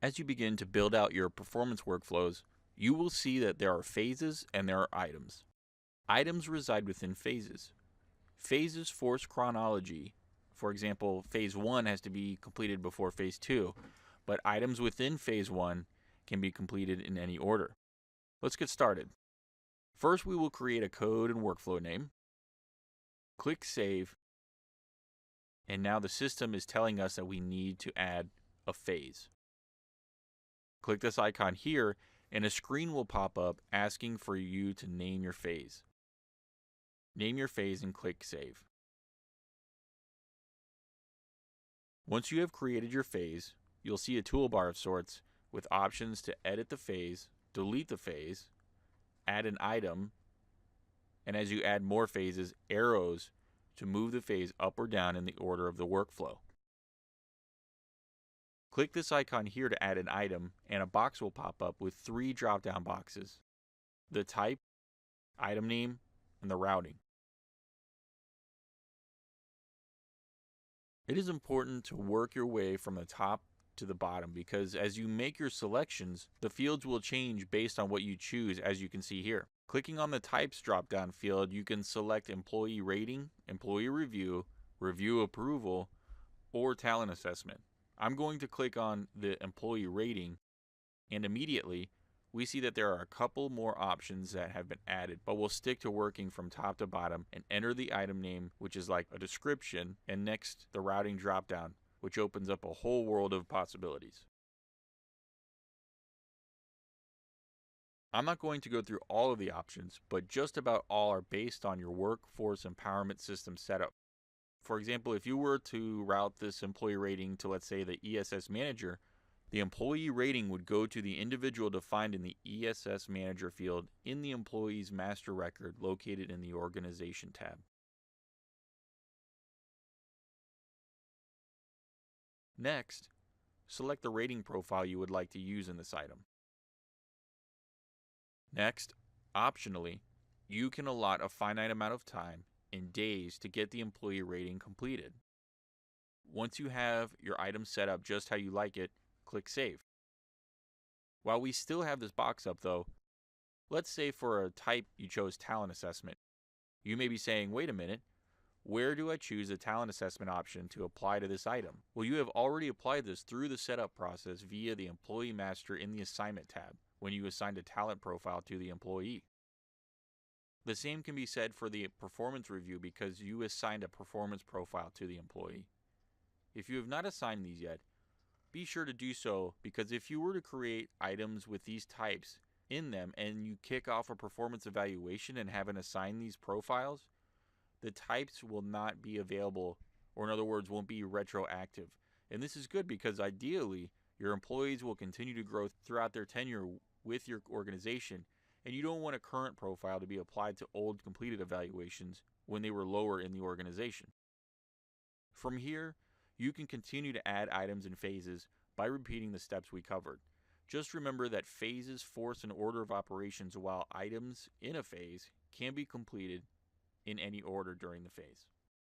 As you begin to build out your performance workflows, you will see that there are phases and there are items. Items reside within phases. Phases force chronology. For example, phase 1 has to be completed before phase 2, but items within phase 1 can be completed in any order. Let's get started. First, we will create a code and workflow name. Click Save. And now the system is telling us that we need to add a phase. Click this icon here, and a screen will pop up asking for you to name your phase. Name your phase and click Save. Once you have created your phase, you'll see a toolbar of sorts with options to edit the phase, delete the phase, add an item, and as you add more phases, arrows to move the phase up or down in the order of the workflow. Click this icon here to add an item, and a box will pop up with 3 drop-down boxes: the type, item name, and the routing. It is important to work your way from the top to the bottom because as you make your selections, the fields will change based on what you choose, as you can see here. Clicking on the Types drop-down field, you can select Employee Rating, Employee Review, Review Approval, or Talent Assessment. I'm going to click on the Employee Rating, and immediately we see that there are a couple more options that have been added, but we'll stick to working from top to bottom and enter the item name, which is like a description, and next the routing drop-down, which opens up a whole world of possibilities. I'm not going to go through all of the options, but just about all are based on your workforce empowerment system setup. For example, if you were to route this employee rating to, let's say, the ESS manager, the employee rating would go to the individual defined in the ESS manager field in the employee's master record located in the organization tab. Next, select the rating profile you would like to use in this item. Next, optionally, you can allot a finite amount of time in days to get the employee rating completed. Once you have your item set up just how you like it, click Save. While we still have this box up though, let's say for a type you chose Talent Assessment. You may be saying, wait a minute, where do I choose the Talent Assessment option to apply to this item? Well, you have already applied this through the setup process via the Employee Master in the Assignment tab when you assigned a talent profile to the employee. The same can be said for the performance review because you assigned a performance profile to the employee. If you have not assigned these yet, be sure to do so, because if you were to create items with these types in them and you kick off a performance evaluation and haven't assigned these profiles, the types will not be available, or in other words, won't be retroactive. And this is good because ideally, your employees will continue to grow throughout their tenure with your organization, and you don't want a current profile to be applied to old completed evaluations when they were lower in the organization. From here, you can continue to add items and phases by repeating the steps we covered. Just remember that phases force an order of operations while items in a phase can be completed in any order during the phase.